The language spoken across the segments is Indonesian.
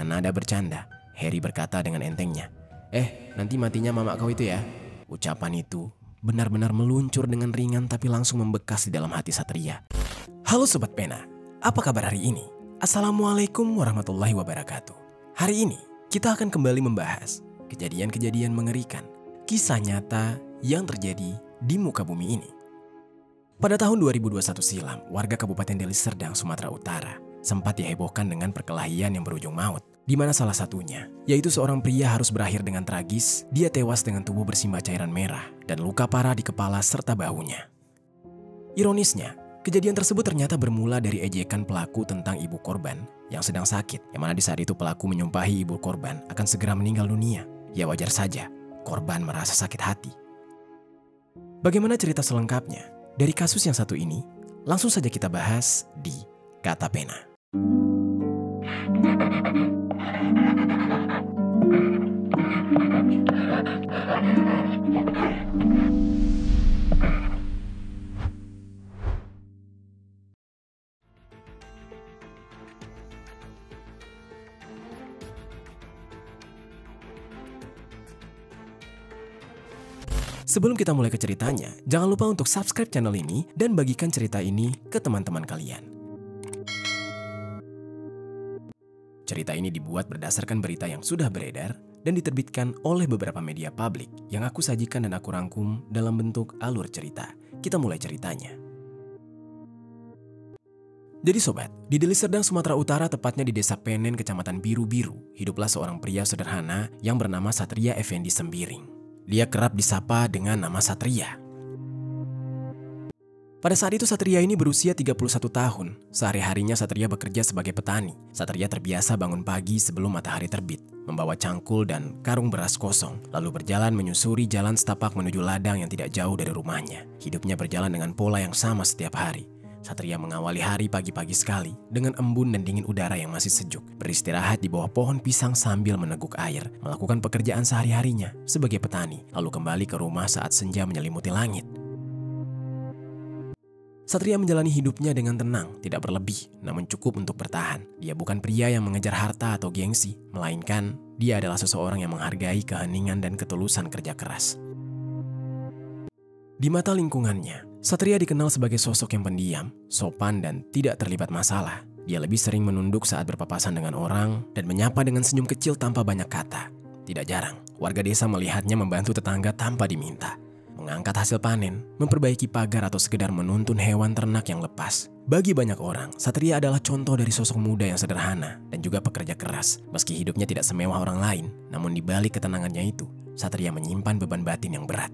Dengan nada bercanda, Harry berkata dengan entengnya, nanti matinya mama kau itu ya." Ucapan itu benar-benar meluncur dengan ringan tapi langsung membekas di dalam hati Satria. Halo Sobat Pena, apa kabar hari ini? Assalamualaikum warahmatullahi wabarakatuh. Hari ini kita akan kembali membahas kejadian-kejadian mengerikan, kisah nyata yang terjadi di muka bumi ini. Pada tahun 2021 silam, warga Kabupaten Deli Serdang, Sumatera Utara sempat dihebohkan dengan perkelahian yang berujung maut, di mana salah satunya yaitu seorang pria harus berakhir dengan tragis. Dia tewas dengan tubuh bersimbah cairan merah dan luka parah di kepala serta bahunya. Ironisnya, kejadian tersebut ternyata bermula dari ejekan pelaku tentang ibu korban yang sedang sakit, yang mana di saat itu pelaku menyumpahi ibu korban akan segera meninggal dunia. Ya wajar saja, korban merasa sakit hati. Bagaimana cerita selengkapnya dari kasus yang satu ini? Langsung saja kita bahas di Kata Pena. Sebelum kita mulai ke ceritanya, jangan lupa untuk subscribe channel ini dan bagikan cerita ini ke teman-teman kalian. Cerita ini dibuat berdasarkan berita yang sudah beredar dan diterbitkan oleh beberapa media publik yang aku sajikan dan aku rangkum dalam bentuk alur cerita. Kita mulai ceritanya. Jadi sobat, di Deli Serdang, Sumatera Utara, tepatnya di Desa Penen, Kecamatan Biru-Biru, hiduplah seorang pria sederhana yang bernama Satria Effendi Sembiring. Dia kerap disapa dengan nama Satria. Pada saat itu Satria ini berusia 31 tahun. Sehari-harinya Satria bekerja sebagai petani. Satria terbiasa bangun pagi sebelum matahari terbit, membawa cangkul dan karung beras kosong, lalu berjalan menyusuri jalan setapak menuju ladang yang tidak jauh dari rumahnya. Hidupnya berjalan dengan pola yang sama setiap hari. Satria mengawali hari pagi-pagi sekali dengan embun dan dingin udara yang masih sejuk, beristirahat di bawah pohon pisang sambil meneguk air, melakukan pekerjaan sehari-harinya sebagai petani, lalu kembali ke rumah saat senja menyelimuti langit. Satria menjalani hidupnya dengan tenang, tidak berlebih, namun cukup untuk bertahan. Dia bukan pria yang mengejar harta atau gengsi, melainkan dia adalah seseorang yang menghargai keheningan dan ketulusan kerja keras. Di mata lingkungannya, Satria dikenal sebagai sosok yang pendiam, sopan, dan tidak terlibat masalah. Dia lebih sering menunduk saat berpapasan dengan orang dan menyapa dengan senyum kecil tanpa banyak kata. Tidak jarang, warga desa melihatnya membantu tetangga tanpa diminta, mengangkat hasil panen, memperbaiki pagar, atau sekedar menuntun hewan ternak yang lepas. Bagi banyak orang, Satria adalah contoh dari sosok muda yang sederhana dan juga pekerja keras. Meski hidupnya tidak semewah orang lain, namun di balik ketenangannya itu, Satria menyimpan beban batin yang berat.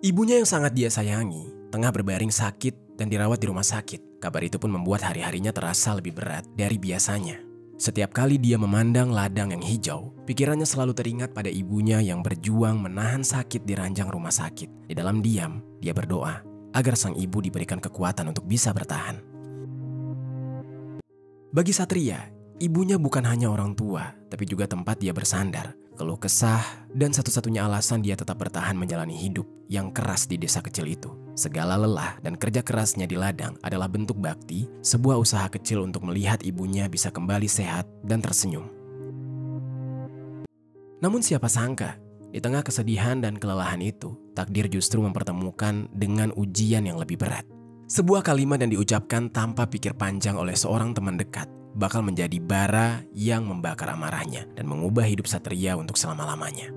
Ibunya yang sangat dia sayangi tengah berbaring sakit dan dirawat di rumah sakit. Kabar itu pun membuat hari-harinya terasa lebih berat dari biasanya. Setiap kali dia memandang ladang yang hijau, pikirannya selalu teringat pada ibunya yang berjuang menahan sakit di ranjang rumah sakit. Di dalam diam, dia berdoa agar sang ibu diberikan kekuatan untuk bisa bertahan. Bagi Satria, ibunya bukan hanya orang tua, tapi juga tempat dia bersandar, keluh kesah, dan satu-satunya alasan dia tetap bertahan menjalani hidup yang keras di desa kecil itu. Segala lelah dan kerja kerasnya di ladang adalah bentuk bakti, sebuah usaha kecil untuk melihat ibunya bisa kembali sehat dan tersenyum. Namun siapa sangka, di tengah kesedihan dan kelelahan itu, takdir justru mempertemukan dengan ujian yang lebih berat. Sebuah kalimat yang diucapkan tanpa pikir panjang oleh seorang teman dekat bakal menjadi bara yang membakar amarahnya dan mengubah hidup Satria untuk selama-lamanya.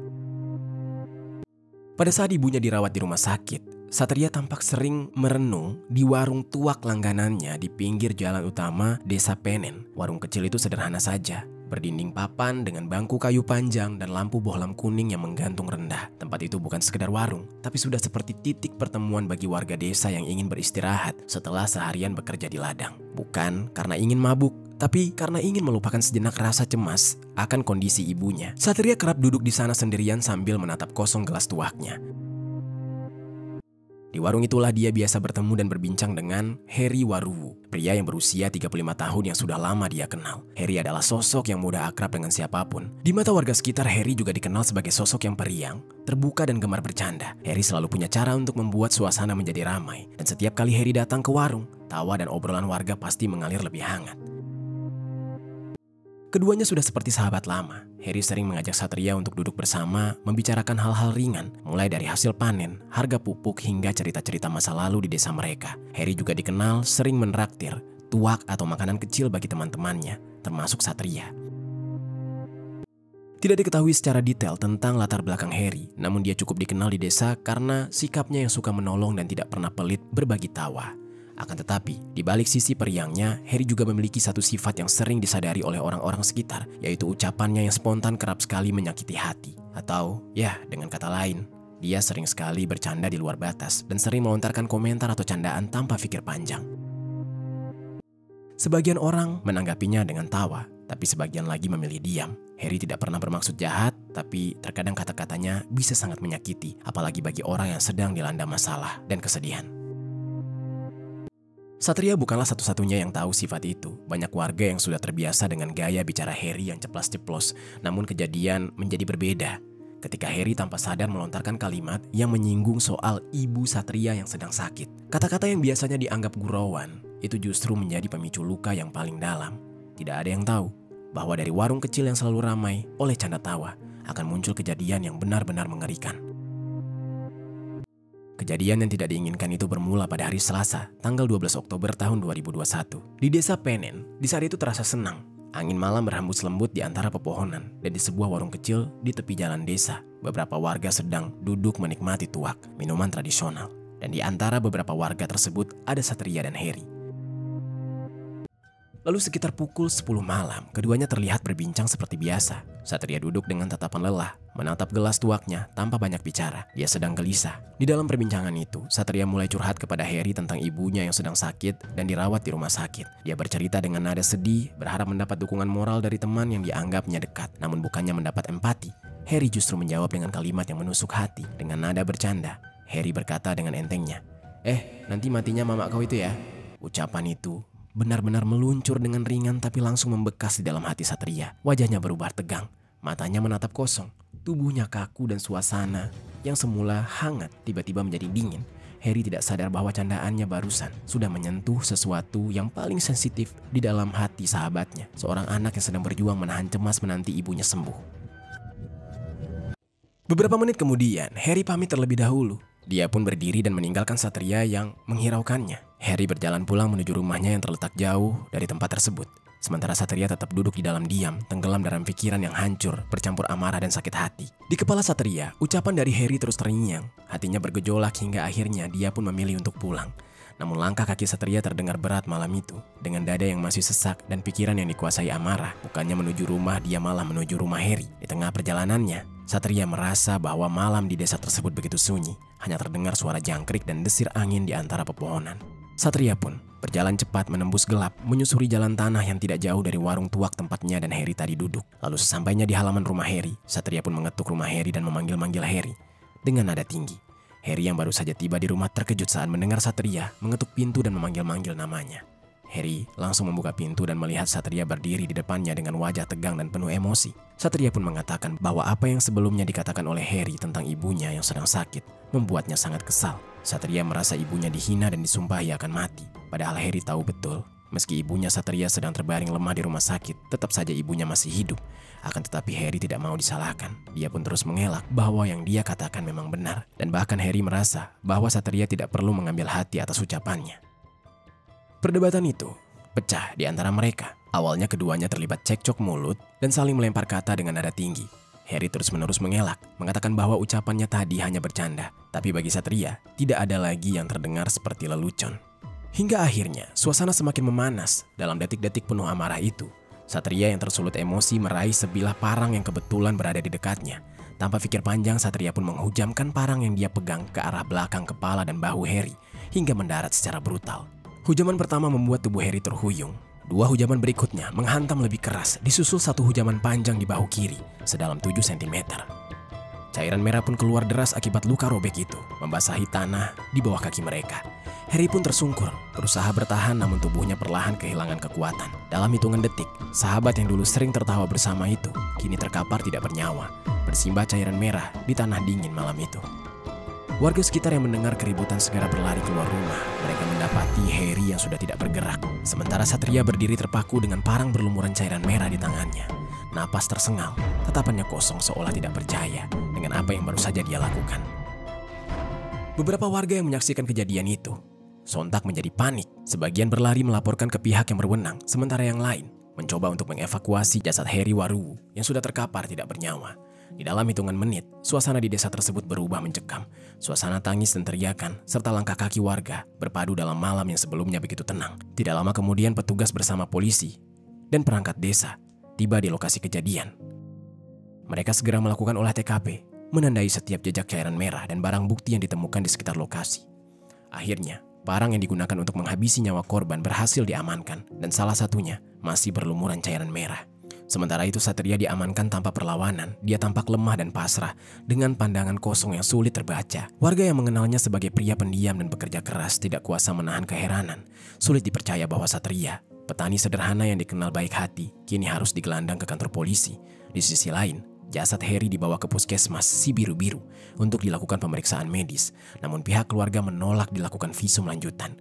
Pada saat ibunya dirawat di rumah sakit, Satria tampak sering merenung di warung tuak langganannya di pinggir jalan utama Desa Penen. Warung kecil itu sederhana saja, berdinding papan dengan bangku kayu panjang dan lampu bohlam kuning yang menggantung rendah. Tempat itu bukan sekedar warung, tapi sudah seperti titik pertemuan bagi warga desa yang ingin beristirahat setelah seharian bekerja di ladang. Bukan karena ingin mabuk, tapi karena ingin melupakan sejenak rasa cemas akan kondisi ibunya. Satria kerap duduk di sana sendirian sambil menatap kosong gelas tuaknya. Di warung itulah dia biasa bertemu dan berbincang dengan Heri Waruwu, pria yang berusia 35 tahun yang sudah lama dia kenal. Heri adalah sosok yang mudah akrab dengan siapapun. Di mata warga sekitar, Heri juga dikenal sebagai sosok yang periang, terbuka, dan gemar bercanda. Heri selalu punya cara untuk membuat suasana menjadi ramai, dan setiap kali Heri datang ke warung, tawa dan obrolan warga pasti mengalir lebih hangat. Keduanya sudah seperti sahabat lama. Harry sering mengajak Satria untuk duduk bersama, membicarakan hal-hal ringan, mulai dari hasil panen, harga pupuk, hingga cerita-cerita masa lalu di desa mereka. Harry juga dikenal sering menraktir, tuak atau makanan kecil bagi teman-temannya, termasuk Satria. Tidak diketahui secara detail tentang latar belakang Harry, namun dia cukup dikenal di desa karena sikapnya yang suka menolong dan tidak pernah pelit berbagi tawa. Akan tetapi, di balik sisi periangnya, Harry juga memiliki satu sifat yang sering disadari oleh orang-orang sekitar, yaitu ucapannya yang spontan kerap sekali menyakiti hati. Atau, ya, dengan kata lain, dia sering sekali bercanda di luar batas dan sering melontarkan komentar atau candaan tanpa pikir panjang. Sebagian orang menanggapinya dengan tawa, tapi sebagian lagi memilih diam. Harry tidak pernah bermaksud jahat, tapi terkadang kata-katanya bisa sangat menyakiti, apalagi bagi orang yang sedang dilanda masalah dan kesedihan. Satria bukanlah satu-satunya yang tahu sifat itu. Banyak warga yang sudah terbiasa dengan gaya bicara Harry yang ceplas-ceplos, namun kejadian menjadi berbeda ketika Harry tanpa sadar melontarkan kalimat yang menyinggung soal ibu Satria yang sedang sakit. Kata-kata yang biasanya dianggap gurauan, itu justru menjadi pemicu luka yang paling dalam. Tidak ada yang tahu bahwa dari warung kecil yang selalu ramai oleh canda tawa akan muncul kejadian yang benar-benar mengerikan. Kejadian yang tidak diinginkan itu bermula pada hari Selasa, tanggal 12 Oktober tahun 2021. Di desa Penen, di saat itu terasa senang. Angin malam berhembus lembut di antara pepohonan, dan di sebuah warung kecil di tepi jalan desa, beberapa warga sedang duduk menikmati tuak, minuman tradisional. Dan di antara beberapa warga tersebut ada Satria dan Harry. Lalu sekitar pukul 10 malam, keduanya terlihat berbincang seperti biasa. Satria duduk dengan tatapan lelah, menatap gelas tuaknya tanpa banyak bicara. Dia sedang gelisah. Di dalam perbincangan itu, Satria mulai curhat kepada Harry tentang ibunya yang sedang sakit dan dirawat di rumah sakit. Dia bercerita dengan nada sedih, berharap mendapat dukungan moral dari teman yang dianggapnya dekat. Namun bukannya mendapat empati, Harry justru menjawab dengan kalimat yang menusuk hati. Dengan nada bercanda, Harry berkata dengan entengnya, nanti matinya mama kau itu ya." Ucapan itu benar-benar meluncur dengan ringan tapi langsung membekas di dalam hati Satria. Wajahnya berubah tegang, matanya menatap kosong, tubuhnya kaku dan suasana yang semula hangat tiba-tiba menjadi dingin. Harry tidak sadar bahwa candaannya barusan sudah menyentuh sesuatu yang paling sensitif di dalam hati sahabatnya, seorang anak yang sedang berjuang menahan cemas menanti ibunya sembuh. Beberapa menit kemudian, Harry pamit terlebih dahulu. Dia pun berdiri dan meninggalkan Satria yang menghiraukannya. Harry berjalan pulang menuju rumahnya yang terletak jauh dari tempat tersebut. Sementara Satria tetap duduk di dalam diam, tenggelam dalam pikiran yang hancur, bercampur amarah dan sakit hati. Di kepala Satria, ucapan dari Harry terus terngiang. Hatinya bergejolak hingga akhirnya dia pun memilih untuk pulang. Namun langkah kaki Satria terdengar berat malam itu. Dengan dada yang masih sesak dan pikiran yang dikuasai amarah, bukannya menuju rumah, dia malah menuju rumah Harry. Di tengah perjalanannya, Satria merasa bahwa malam di desa tersebut begitu sunyi. Hanya terdengar suara jangkrik dan desir angin di antara pepohonan. Satria pun berjalan cepat menembus gelap, menyusuri jalan tanah yang tidak jauh dari warung tuak tempatnya dan Harry tadi duduk. Lalu sesampainya di halaman rumah Harry, Satria pun mengetuk rumah Harry dan memanggil-manggil Harry dengan nada tinggi. Harry yang baru saja tiba di rumah terkejut saat mendengar Satria mengetuk pintu dan memanggil-manggil namanya. Harry langsung membuka pintu dan melihat Satria berdiri di depannya dengan wajah tegang dan penuh emosi. Satria pun mengatakan bahwa apa yang sebelumnya dikatakan oleh Harry tentang ibunya yang sedang sakit membuatnya sangat kesal. Satria merasa ibunya dihina dan disumpahi akan mati. Padahal Harry tahu betul, meski ibunya Satria sedang terbaring lemah di rumah sakit, tetap saja ibunya masih hidup. Akan tetapi Harry tidak mau disalahkan. Dia pun terus mengelak bahwa yang dia katakan memang benar. Dan bahkan Harry merasa bahwa Satria tidak perlu mengambil hati atas ucapannya. Perdebatan itu pecah di antara mereka. Awalnya keduanya terlibat cekcok mulut dan saling melempar kata dengan nada tinggi. Harry terus-menerus mengelak, mengatakan bahwa ucapannya tadi hanya bercanda. Tapi bagi Satria, tidak ada lagi yang terdengar seperti lelucon. Hingga akhirnya, suasana semakin memanas. Dalam detik-detik penuh amarah itu, Satria yang tersulut emosi meraih sebilah parang yang kebetulan berada di dekatnya. Tanpa pikir panjang, Satria pun menghujamkan parang yang dia pegang ke arah belakang kepala dan bahu Harry, hingga mendarat secara brutal. Hujaman pertama membuat tubuh Harry terhuyung. Dua hujaman berikutnya menghantam lebih keras, disusul satu hujaman panjang di bahu kiri, sedalam 7 cm. Cairan merah pun keluar deras akibat luka robek itu, membasahi tanah di bawah kaki mereka. Harry pun tersungkur, berusaha bertahan namun tubuhnya perlahan kehilangan kekuatan. Dalam hitungan detik, sahabat yang dulu sering tertawa bersama itu, kini terkapar tidak bernyawa, bersimbah cairan merah di tanah dingin malam itu. Warga sekitar yang mendengar keributan segera berlari keluar rumah. Mereka mendapati Harry yang sudah tidak bergerak. Sementara Satria berdiri terpaku dengan parang berlumuran cairan merah di tangannya. Napas tersengal, tatapannya kosong seolah tidak percaya dengan apa yang baru saja dia lakukan. Beberapa warga yang menyaksikan kejadian itu sontak menjadi panik. Sebagian berlari melaporkan ke pihak yang berwenang, sementara yang lain mencoba untuk mengevakuasi jasad Harry Waruwu yang sudah terkapar tidak bernyawa. Di dalam hitungan menit, suasana di desa tersebut berubah mencekam. Suasana tangis dan teriakan, serta langkah kaki warga berpadu dalam malam yang sebelumnya begitu tenang. Tidak lama kemudian petugas bersama polisi dan perangkat desa tiba di lokasi kejadian. Mereka segera melakukan olah TKP, menandai setiap jejak cairan merah dan barang bukti yang ditemukan di sekitar lokasi. Akhirnya, parang yang digunakan untuk menghabisi nyawa korban berhasil diamankan dan salah satunya masih berlumuran cairan merah. Sementara itu Satria diamankan tanpa perlawanan. Dia tampak lemah dan pasrah dengan pandangan kosong yang sulit terbaca. Warga yang mengenalnya sebagai pria pendiam dan bekerja keras tidak kuasa menahan keheranan. Sulit dipercaya bahwa Satria, petani sederhana yang dikenal baik hati, kini harus digelandang ke kantor polisi. Di sisi lain, jasad Harry dibawa ke puskesmas si biru-biru untuk dilakukan pemeriksaan medis. Namun pihak keluarga menolak dilakukan visum lanjutan.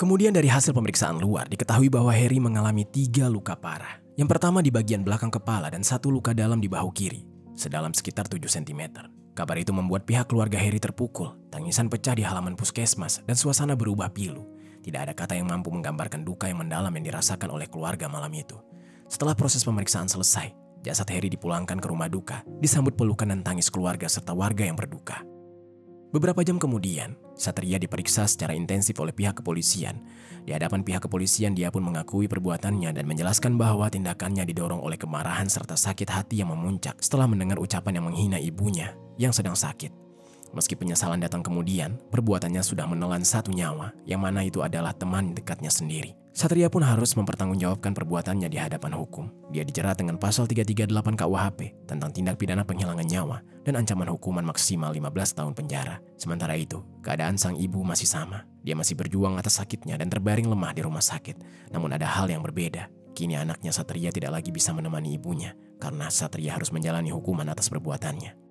Kemudian dari hasil pemeriksaan luar diketahui bahwa Harry mengalami 3 luka parah. Yang pertama di bagian belakang kepala dan 1 luka dalam di bahu kiri, sedalam sekitar 7 cm. Kabar itu membuat pihak keluarga Harry terpukul. Tangisan pecah di halaman puskesmas dan suasana berubah pilu. Tidak ada kata yang mampu menggambarkan duka yang mendalam yang dirasakan oleh keluarga malam itu. Setelah proses pemeriksaan selesai, jasad Harry dipulangkan ke rumah duka, disambut pelukan dan tangis keluarga serta warga yang berduka. Beberapa jam kemudian, Satria diperiksa secara intensif oleh pihak kepolisian. Di hadapan pihak kepolisian, dia pun mengakui perbuatannya dan menjelaskan bahwa tindakannya didorong oleh kemarahan serta sakit hati yang memuncak setelah mendengar ucapan yang menghina ibunya yang sedang sakit. Meski penyesalan datang kemudian, perbuatannya sudah menelan 1 nyawa, yang mana itu adalah teman dekatnya sendiri. Satria pun harus mempertanggungjawabkan perbuatannya di hadapan hukum. Dia dijerat dengan pasal 338 KUHP tentang tindak pidana penghilangan nyawa dan ancaman hukuman maksimal 15 tahun penjara. Sementara itu, keadaan sang ibu masih sama. Dia masih berjuang atas sakitnya dan terbaring lemah di rumah sakit. Namun ada hal yang berbeda. Kini anaknya Satria tidak lagi bisa menemani ibunya karena Satria harus menjalani hukuman atas perbuatannya.